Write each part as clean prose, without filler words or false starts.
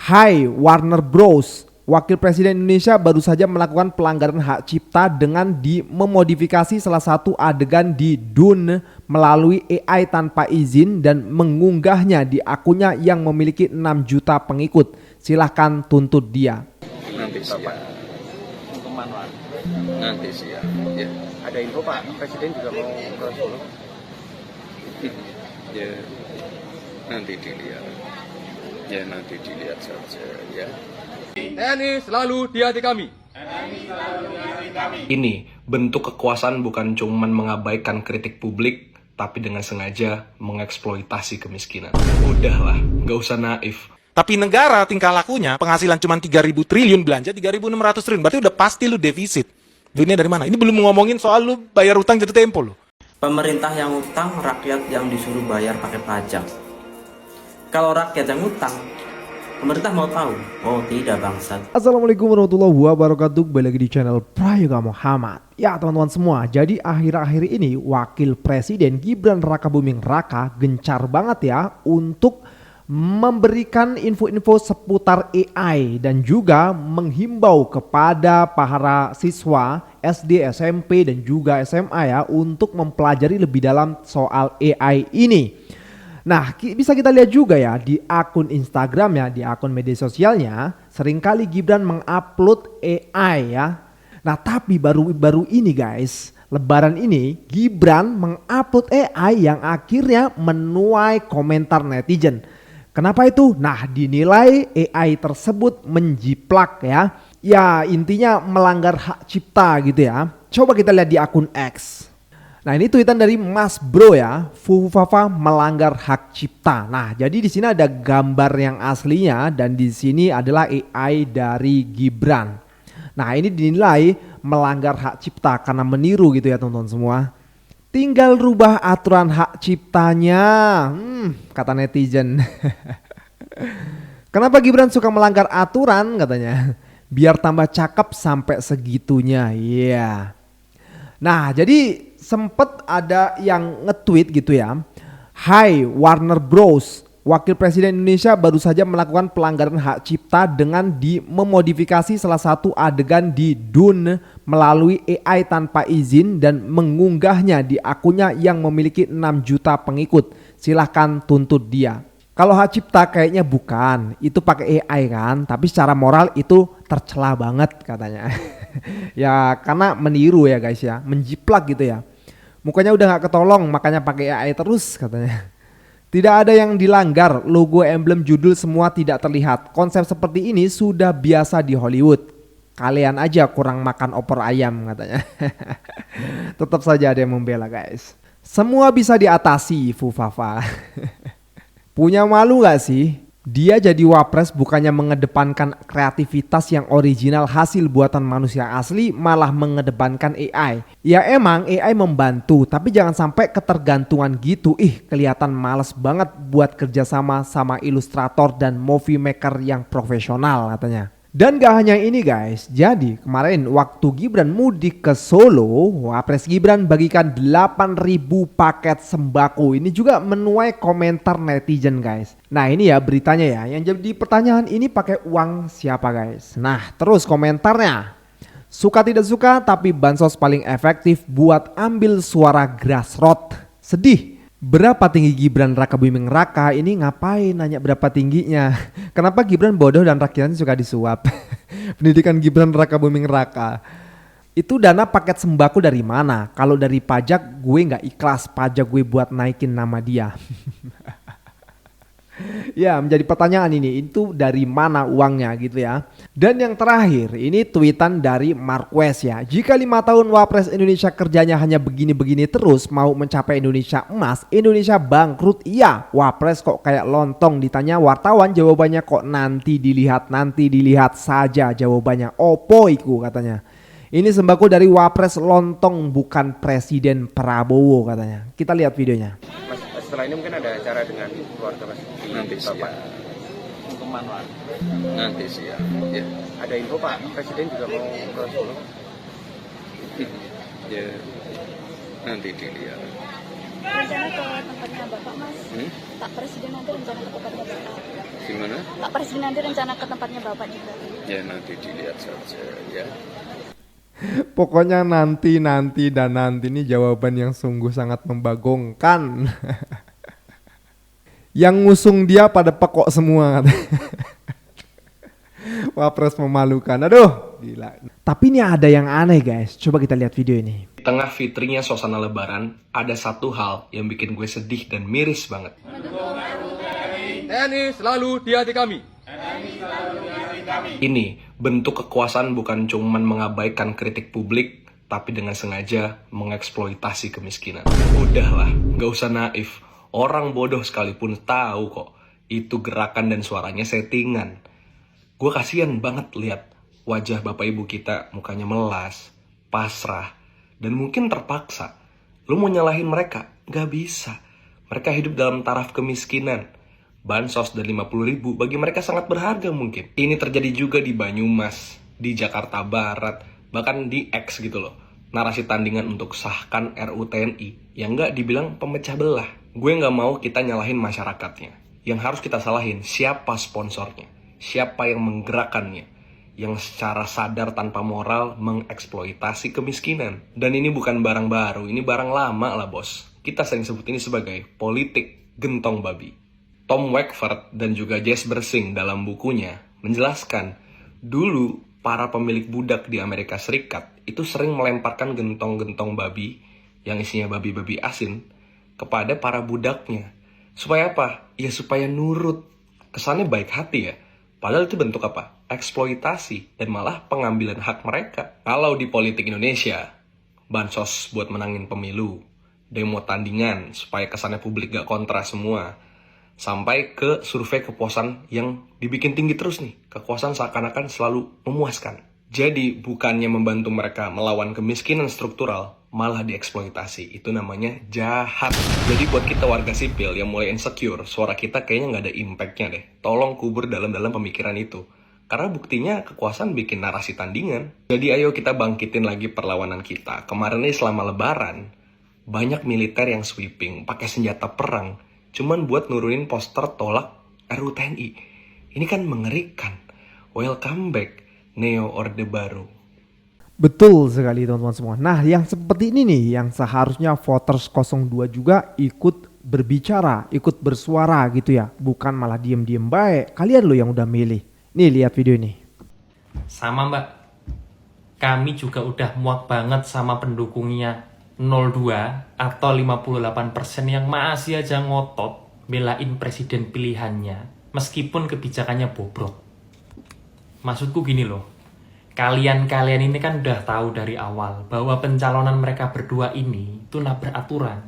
Hai Warner Bros. Wakil Presiden Indonesia baru saja melakukan pelanggaran hak cipta dengan memodifikasi salah satu adegan di Dune melalui AI tanpa izin dan mengunggahnya di akunnya yang memiliki 6 juta pengikut. Silahkan tuntut dia. Nanti siang. Nanti siang. Ya. Ada info Pak, Presiden juga mau ke Solo. Ya. Nanti dilihat saja ya. TNI selalu di hati kami. Ini bentuk kekuasaan bukan cuma mengabaikan kritik publik, tapi dengan sengaja mengeksploitasi kemiskinan. Udahlah, nggak usah naif. Tapi negara tingkah lakunya penghasilan cuma 3.000 triliun, belanja 3.600 triliun. Berarti udah pasti lu defisit. Dunia dari mana? Ini belum ngomongin soal lu bayar utang jatuh tempo lu. Pemerintah yang utang, rakyat yang disuruh bayar pakai pajak. Kalau rakyat yang utang, pemerintah mau tahu? Oh tidak bangsat. Assalamualaikum warahmatullahi wabarakatuh. Kembali lagi di channel Prayoga Muhammad. Ya teman-teman semua, jadi akhir-akhir ini Wakil Presiden Gibran Rakabuming Raka gencar banget ya untuk memberikan info-info seputar AI dan juga menghimbau kepada para siswa SD, SMP dan juga SMA ya untuk mempelajari lebih dalam soal AI ini. Nah, bisa kita lihat juga ya di akun Instagram ya, di akun media sosialnya, seringkali Gibran mengupload AI ya. Nah, tapi baru ini guys, Lebaran ini Gibran mengupload AI yang akhirnya menuai komentar netizen. Kenapa itu? Nah, dinilai AI tersebut menjiplak ya. Ya, intinya melanggar hak cipta gitu ya. Coba kita lihat di akun X. Nah, ini tweetan dari Mas Bro ya, Fufafa melanggar hak cipta. Nah, jadi di sini ada gambar yang aslinya dan di sini adalah AI dari Gibran. Nah, ini dinilai melanggar hak cipta karena meniru gitu ya teman-teman semua. Tinggal rubah aturan hak ciptanya, kata netizen. Kenapa Gibran suka melanggar aturan katanya? Biar tambah cakep sampai segitunya, iya. Nah, jadi sempet ada yang nge-tweet gitu ya. Hai Warner Bros. Wakil Presiden Indonesia baru saja melakukan pelanggaran hak cipta dengan memodifikasi salah satu adegan di Dune melalui AI tanpa izin dan mengunggahnya di akunnya yang memiliki 6 juta pengikut. Silahkan tuntut dia. Kalau hak cipta kayaknya bukan, itu pakai AI kan, tapi secara moral itu tercela banget katanya. Ya karena meniru ya guys ya, menjiplak gitu ya. Mukanya udah gak ketolong makanya pakai AI terus katanya. Tidak ada yang dilanggar, logo, emblem, judul semua tidak terlihat. Konsep seperti ini sudah biasa di Hollywood. Kalian aja kurang makan opor ayam katanya. Tetap saja ada yang membela guys. Semua bisa diatasi Fufafa. Punya malu gak sih? Dia jadi wapres bukannya mengedepankan kreativitas yang original hasil buatan manusia asli, malah mengedepankan AI. Ya emang AI membantu, tapi jangan sampai ketergantungan gitu. Kelihatan males banget buat kerjasama sama ilustrator dan movie maker yang profesional katanya. Dan gak hanya ini guys, jadi kemarin waktu Gibran mudik ke Solo, Wapres Gibran bagikan 8.000 paket sembako. Ini juga menuai komentar netizen guys. Nah ini ya beritanya ya, yang jadi pertanyaan ini pakai uang siapa guys? Nah terus komentarnya, suka tidak suka tapi bansos paling efektif buat ambil suara grassroots. Sedih. Berapa tinggi Gibran Rakabuming Raka ini ngapain nanya berapa tingginya? Kenapa Gibran bodoh dan rakyatnya suka disuap? Pendidikan Gibran Rakabuming Raka. Itu dana paket sembako dari mana? Kalau dari pajak gue gak ikhlas pajak gue buat naikin nama dia. Ya menjadi pertanyaan ini, itu dari mana uangnya gitu ya. Dan yang terakhir ini tweetan dari Marquez ya. Jika 5 tahun Wapres Indonesia kerjanya hanya begini-begini terus, mau mencapai Indonesia emas, Indonesia bangkrut. Iya, Wapres kok kayak lontong, ditanya wartawan jawabannya kok nanti dilihat saja jawabannya. Opo iku katanya. Ini sembako dari Wapres lontong bukan Presiden Prabowo katanya. Kita lihat videonya. Mas, setelah ini mungkin ada acara dengan keluarga Mas. Nanti siang. Nanti siang. Ya. Ada info Pak, Presiden juga mau ke Solo. Ya. Nanti dilihat. Rencana ke tempatnya Bapak Mas? Pak Presiden nanti rencana ke tempatnya Bapak? Gimana? Pak Presiden nanti rencana ke tempatnya Bapak juga. Ya nanti dilihat saja ya. Pokoknya nanti ini jawaban yang sungguh sangat membagongkan. Yang ngusung dia pada pekok semua. Wapres memalukan. Aduh, gila. Tapi ini ada yang aneh guys. Coba kita lihat video ini. Di tengah fitrinya suasana lebaran, ada satu hal yang bikin gue sedih dan miris banget. TNI selalu di hati kami. Ini bentuk kekuasaan bukan cuman mengabaikan kritik publik, tapi dengan sengaja mengeksploitasi kemiskinan. Udahlah, gak usah naif. Orang bodoh sekalipun tahu kok, itu gerakan dan suaranya settingan. Gue kasihan banget lihat wajah bapak ibu kita mukanya melas, pasrah, dan mungkin terpaksa. Lu mau nyalahin mereka? Gak bisa. Mereka hidup dalam taraf kemiskinan. Bansos dan 50.000 bagi mereka sangat berharga mungkin. Ini terjadi juga di Banyumas, di Jakarta Barat, bahkan di X gitu loh. Narasi tandingan untuk sahkan RUU TNI yang nggak dibilang pemecah belah. Gue nggak mau kita nyalahin masyarakatnya. Yang harus kita salahin siapa sponsornya, siapa yang menggerakkannya, yang secara sadar tanpa moral mengeksploitasi kemiskinan. Dan ini bukan barang baru, ini barang lama lah bos. Kita sering sebut ini sebagai politik gentong babi. Tom Wakefield dan juga Jess Bersing dalam bukunya menjelaskan, dulu para pemilik budak di Amerika Serikat itu sering melemparkan gentong-gentong babi yang isinya babi-babi asin kepada para budaknya. Supaya apa? Ya supaya nurut. Kesannya baik hati ya. Padahal itu bentuk apa? Eksploitasi dan malah pengambilan hak mereka. Kalau di politik Indonesia, bansos buat menangin pemilu, demo tandingan supaya kesannya publik gak kontra semua, sampai ke survei kepuasan yang dibikin tinggi terus nih. Kepuasan seakan-akan selalu memuaskan. Jadi bukannya membantu mereka melawan kemiskinan struktural, malah dieksploitasi. Itu namanya jahat. Jadi buat kita warga sipil yang mulai insecure, suara kita kayaknya nggak ada impact-nya deh. Tolong kubur dalam-dalam pemikiran itu. Karena buktinya kekuasaan bikin narasi tandingan. Jadi ayo kita bangkitin lagi perlawanan kita. Kemarin ini selama lebaran, banyak militer yang sweeping, pakai senjata perang, cuman buat nurunin poster tolak RUU TNI. Ini kan mengerikan. Welcome back, Neo Orde Baru. Betul sekali teman-teman semua. Nah yang seperti ini nih, yang seharusnya voters 02 juga ikut berbicara, ikut bersuara gitu ya. Bukan malah diem-diem baik. Kalian loh yang udah milih. Nih lihat video ini. Sama mbak, kami juga udah muak banget sama pendukungnya 02 atau 58% yang masih aja ngotot belain presiden pilihannya meskipun kebijakannya bobrok. Maksudku gini loh, kalian ini kan udah tahu dari awal bahwa pencalonan mereka berdua ini itu nabrak aturan.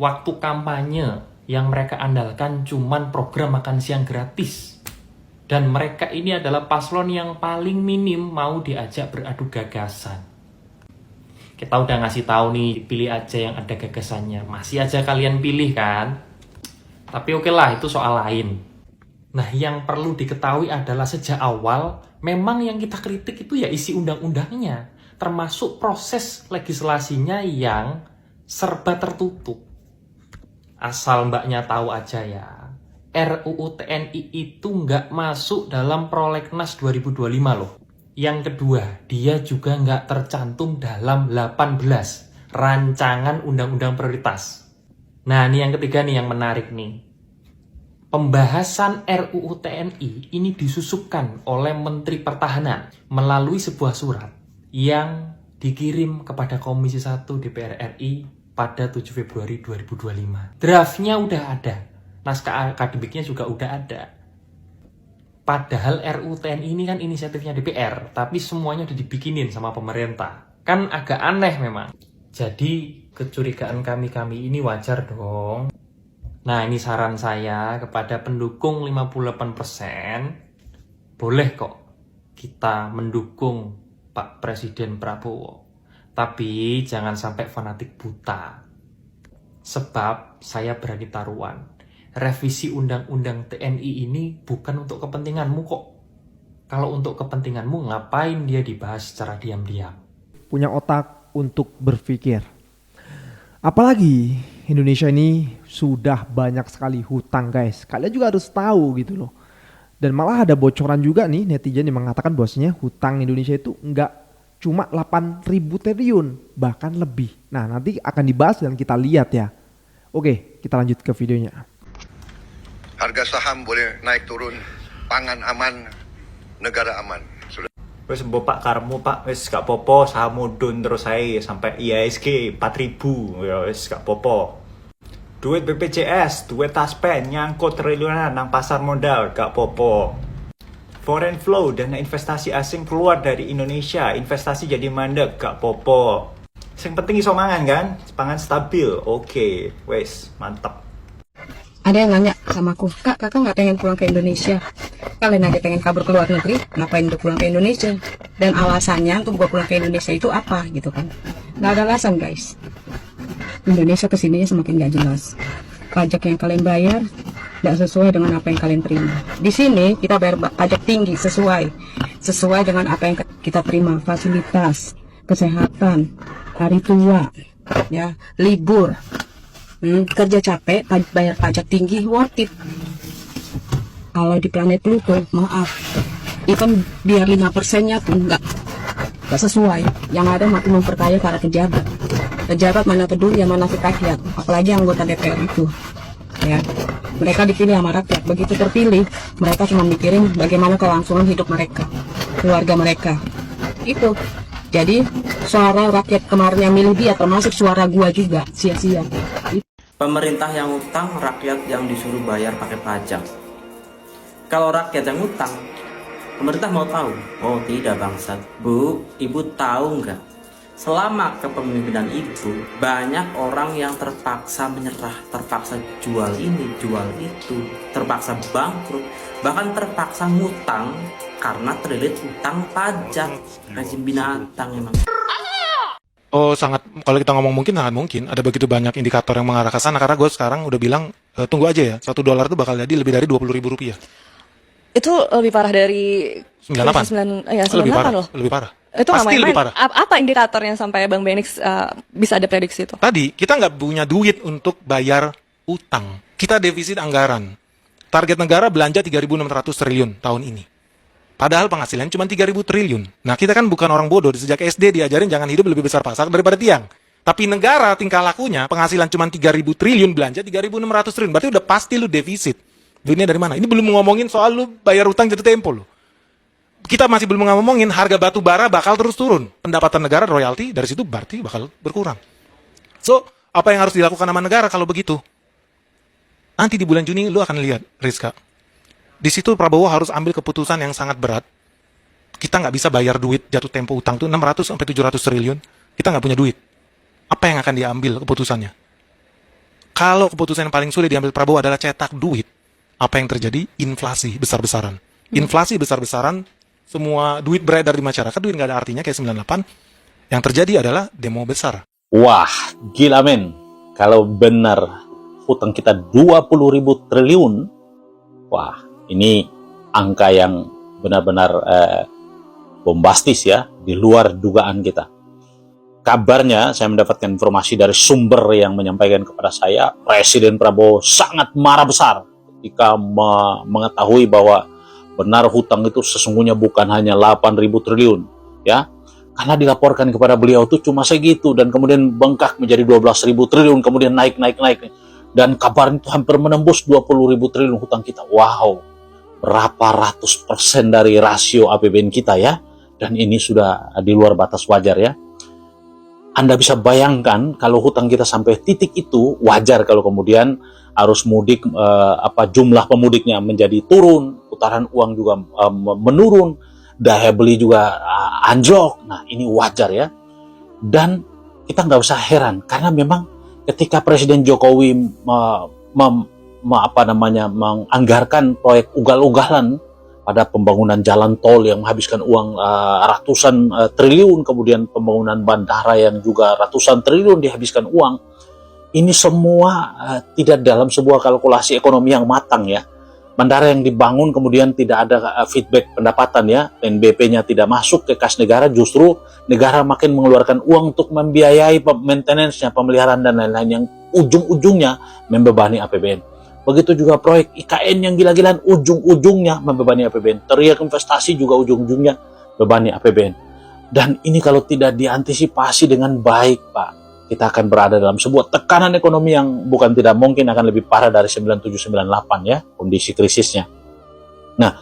Waktu kampanye yang mereka andalkan cuman program makan siang gratis. Dan mereka ini adalah paslon yang paling minim mau diajak beradu gagasan. Kita udah ngasih tahu nih, pilih aja yang ada gagasannya. Masih aja kalian pilih kan? Tapi oke lah, itu soal lain. Nah, yang perlu diketahui adalah sejak awal, memang yang kita kritik itu ya isi undang-undangnya. Termasuk proses legislasinya yang serba tertutup. Asal mbaknya tahu aja ya, RUU TNI itu nggak masuk dalam prolegnas 2025 loh. Yang kedua, dia juga nggak tercantum dalam 18 rancangan undang-undang prioritas. Nah, ini yang ketiga nih yang menarik nih. Pembahasan RUU TNI ini disusupkan oleh Menteri Pertahanan melalui sebuah surat yang dikirim kepada Komisi 1 DPR RI pada 7 Februari 2025. Draftnya udah ada, naskah akademiknya juga udah ada. Padahal RUU TNI ini kan inisiatifnya DPR, tapi semuanya udah dibikinin sama pemerintah. Kan agak aneh memang. Jadi kecurigaan kami ini wajar dong. Nah, ini saran saya kepada pendukung 58%, boleh kok kita mendukung Pak Presiden Prabowo. Tapi jangan sampai fanatik buta. Sebab saya berani taruhan, revisi Undang-Undang TNI ini bukan untuk kepentinganmu kok. Kalau untuk kepentinganmu, ngapain dia dibahas secara diam-diam? Punya otak untuk berpikir. Apalagi Indonesia ini sudah banyak sekali hutang guys. Kalian juga harus tahu gitu loh. Dan malah ada bocoran juga nih netizen yang mengatakan bahwasanya hutang Indonesia itu nggak cuma 8.000 triliun, bahkan lebih. Nah nanti akan dibahas dan kita lihat ya. Oke, kita lanjut ke videonya. Harga saham boleh naik turun, pangan aman, negara aman. Sudah. Wes mbok Pak karmu Pak, wes gak popo saham mudun terus saya sampai IHSG 4.000 ya wes gak popo. Duit BPJS, duit taspen nyangkut triliunan nang pasar modal gak popo. Foreign flow dana investasi asing keluar dari Indonesia, investasi jadi mandek gak popo. Yang penting iso mangan kan, pangan stabil. Oke, wes mantap. Ada yang nanya sama aku, Kak, kakak nggak pengen pulang ke Indonesia? Kalian aja pengen kabur ke luar negeri, ngapain udah pulang ke Indonesia? Dan alasannya untuk gua pulang ke Indonesia itu apa gitu kan? Nggak ada alasan guys. Indonesia kesininya semakin gak jelas. Pajak yang kalian bayar tidak sesuai dengan apa yang kalian terima. Di sini kita bayar pajak tinggi sesuai dengan apa yang kita terima, fasilitas, kesehatan, hari tua, ya, libur. Kerja capek, bayar pajak tinggi, worth it. Kalau di planet Pluto, maaf, even biar 5%-nya pun nggak sesuai. Yang ada makin memperkaya para pejabat. Pejabat mana peduli yang mana rakyat, apalagi anggota DPR itu. Ya, mereka dipilih sama rakyat. Begitu terpilih, mereka cuma mikirin bagaimana kelangsungan hidup mereka, keluarga mereka. Itu. Jadi suara rakyat kemarin yang milih dia termasuk suara gua juga sia-sia. Pemerintah yang utang, rakyat yang disuruh bayar pakai pajak. Kalau rakyat yang utang, pemerintah mau tahu? Oh tidak bangsat. Bu, ibu tahu nggak? Selama kepemimpinan ibu, banyak orang yang terpaksa menyerah, terpaksa jual ini, jual itu, terpaksa bangkrut, bahkan terpaksa ngutang karena terlilit utang pajak. Rezim binatang emang. Oh sangat, kalau kita ngomong mungkin sangat mungkin ada begitu banyak indikator yang mengarah ke sana, karena gue sekarang udah bilang tunggu aja ya, $1 itu bakal jadi lebih dari 20.000 rupiah. Itu lebih parah dari 98. 98 lebih parah, loh. lebih parah. Itu Pasti main-main. lebih parah. Apa indikatornya sampai Bang Benix bisa ada prediksi itu? Tadi kita nggak punya duit untuk bayar utang. Kita defisit anggaran. Target negara belanja 3.600 triliun tahun ini. Padahal penghasilan cuma 3.000 triliun. Nah kita kan bukan orang bodoh. Sejak SD diajarin jangan hidup lebih besar pasak daripada tiang. Tapi negara tingkah lakunya penghasilan cuma 3.000 triliun belanja 3.600 triliun. Berarti udah pasti lu defisit. Duitnya dari mana? Ini belum ngomongin soal lu bayar utang jatuh tempo lu. Kita masih belum ngomongin harga batu bara bakal terus turun. Pendapatan negara, royalti, dari situ berarti bakal berkurang. So, apa yang harus dilakukan sama negara kalau begitu? Nanti di bulan Juni lu akan lihat, Rizka. Di situ Prabowo harus ambil keputusan yang sangat berat. Kita nggak bisa bayar duit jatuh tempo utang tuh 600 sampai 700 triliun. Kita nggak punya duit. Apa yang akan diambil keputusannya? Kalau keputusan yang paling sulit diambil Prabowo adalah cetak duit, apa yang terjadi? Inflasi besar-besaran. Inflasi besar-besaran, semua duit beredar di masyarakat, duit nggak ada artinya kayak 98. Yang terjadi adalah demo besar. Wah, gila men. Kalau benar hutang kita 20.000 triliun, wah, ini angka yang benar-benar bombastis ya, di luar dugaan kita. Kabarnya, saya mendapatkan informasi dari sumber yang menyampaikan kepada saya, Presiden Prabowo sangat marah besar ketika mengetahui bahwa benar hutang itu sesungguhnya bukan hanya 8.000 triliun, ya. Karena dilaporkan kepada beliau itu cuma segitu, dan kemudian bengkak menjadi 12.000 triliun, kemudian naik. Dan kabarnya itu hampir menembus 20.000 triliun hutang kita. Wow, berapa ratus % dari rasio APBN kita ya. Dan ini sudah di luar batas wajar ya. Anda bisa bayangkan kalau hutang kita sampai titik itu, wajar kalau kemudian arus mudik, jumlah pemudiknya menjadi turun, putaran uang juga menurun, daya beli juga anjlok. Nah ini wajar ya. Dan kita nggak usah heran karena memang ketika Presiden Jokowi menganggarkan proyek ugal-ugalan pada pembangunan jalan tol yang menghabiskan uang ratusan triliun, kemudian pembangunan bandara yang juga ratusan triliun dihabiskan uang. Ini semua tidak dalam sebuah kalkulasi ekonomi yang matang ya. Bandara yang dibangun kemudian tidak ada feedback pendapatan ya, NBP-nya tidak masuk ke kas negara, justru negara makin mengeluarkan uang untuk membiayai maintenance-nya, pemeliharaan dan lain-lain yang ujung-ujungnya membebani APBN. Begitu juga proyek IKN yang gila-gilaan, ujung-ujungnya membebani APBN. Teriak investasi juga ujung-ujungnya bebani APBN. Dan ini kalau tidak diantisipasi dengan baik, Pak, kita akan berada dalam sebuah tekanan ekonomi yang bukan tidak mungkin akan lebih parah dari 97-98 ya, kondisi krisisnya. Nah,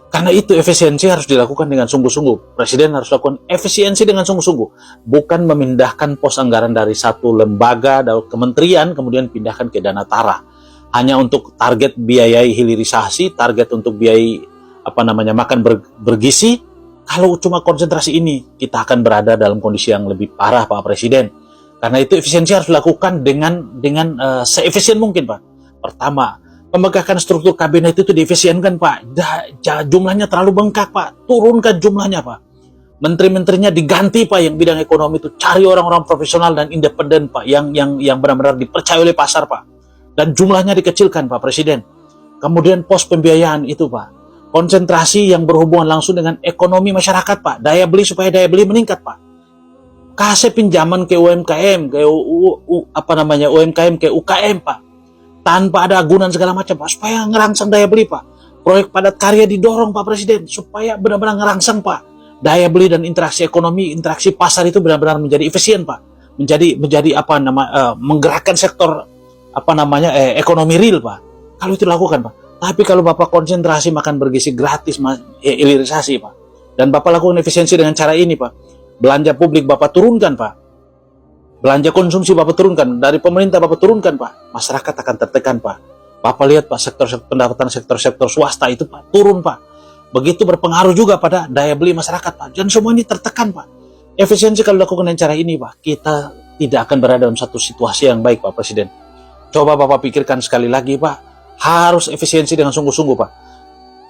karena itu efisiensi harus dilakukan dengan sungguh-sungguh. Presiden harus lakukan efisiensi dengan sungguh-sungguh. Bukan memindahkan pos anggaran dari satu lembaga atau kementerian, kemudian pindahkan ke dana tara. Hanya untuk target biayai hilirisasi, target untuk biayai makan bergizi. Kalau cuma konsentrasi ini, kita akan berada dalam kondisi yang lebih parah, Pak Presiden. Karena itu efisiensi harus dilakukan dengan seefisien mungkin, Pak. Pertama, pemegahan struktur kabinet itu diefisienkan, Pak. Jumlahnya terlalu bengkak, Pak. Turunkan jumlahnya, Pak. Menteri-menterinya diganti, Pak, yang bidang ekonomi itu. Cari orang-orang profesional dan independen, Pak, yang benar-benar dipercaya oleh pasar, Pak. Dan jumlahnya dikecilkan, Pak Presiden. Kemudian pos pembiayaan itu, Pak. Konsentrasi yang berhubungan langsung dengan ekonomi masyarakat, Pak. Daya beli supaya daya beli meningkat, Pak. Kasih pinjaman ke UMKM, ke UMKM, ke UKM, Pak. Tanpa ada agunan segala macam, Pak. Supaya ngerangsang daya beli, Pak. Proyek padat karya didorong, Pak Presiden. Supaya benar-benar ngerangsang, Pak. Daya beli dan interaksi ekonomi, interaksi pasar itu benar-benar menjadi efisien, Pak. Menjadi menggerakkan sektor ekonomi real, Pak. Kalau itu dilakukan, Pak. Tapi kalau Bapak konsentrasi makan bergizi gratis, hilirisasi, Pak. Dan Bapak lakukan efisiensi dengan cara ini, Pak. Belanja publik Bapak turunkan, Pak. Belanja konsumsi Bapak turunkan. Dari pemerintah Bapak turunkan, Pak. Masyarakat akan tertekan, Pak. Bapak lihat, Pak, pendapatan sektor swasta itu, Pak, turun, Pak. Begitu berpengaruh juga pada daya beli masyarakat, Pak. Dan semua ini tertekan, Pak. Efisiensi kalau dilakukan dengan cara ini, Pak, kita tidak akan berada dalam satu situasi yang baik, Pak Presiden. Coba Bapak pikirkan sekali lagi, Pak. Harus efisiensi dengan sungguh-sungguh, Pak.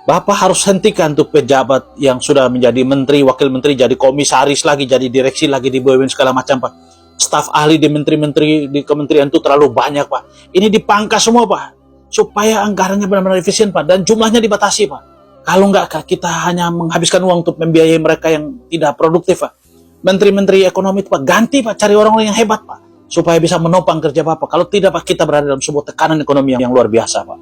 Bapak harus hentikan tuh pejabat yang sudah menjadi menteri, wakil menteri, jadi komisaris lagi, jadi direksi lagi di BUMN segala macam, Pak. Staf ahli di menteri-menteri di kementerian itu terlalu banyak, Pak. Ini dipangkas semua, Pak. Supaya anggarannya benar-benar efisien, Pak. Dan jumlahnya dibatasi, Pak. Kalau enggak, kita hanya menghabiskan uang untuk membiayai mereka yang tidak produktif, Pak. Menteri-menteri ekonomi itu, Pak, ganti, Pak. Cari orang-orang yang hebat, Pak. Supaya bisa menopang kerja Bapak. Kalau tidak, Pak, kita berada dalam sebuah tekanan ekonomi yang luar biasa, Pak.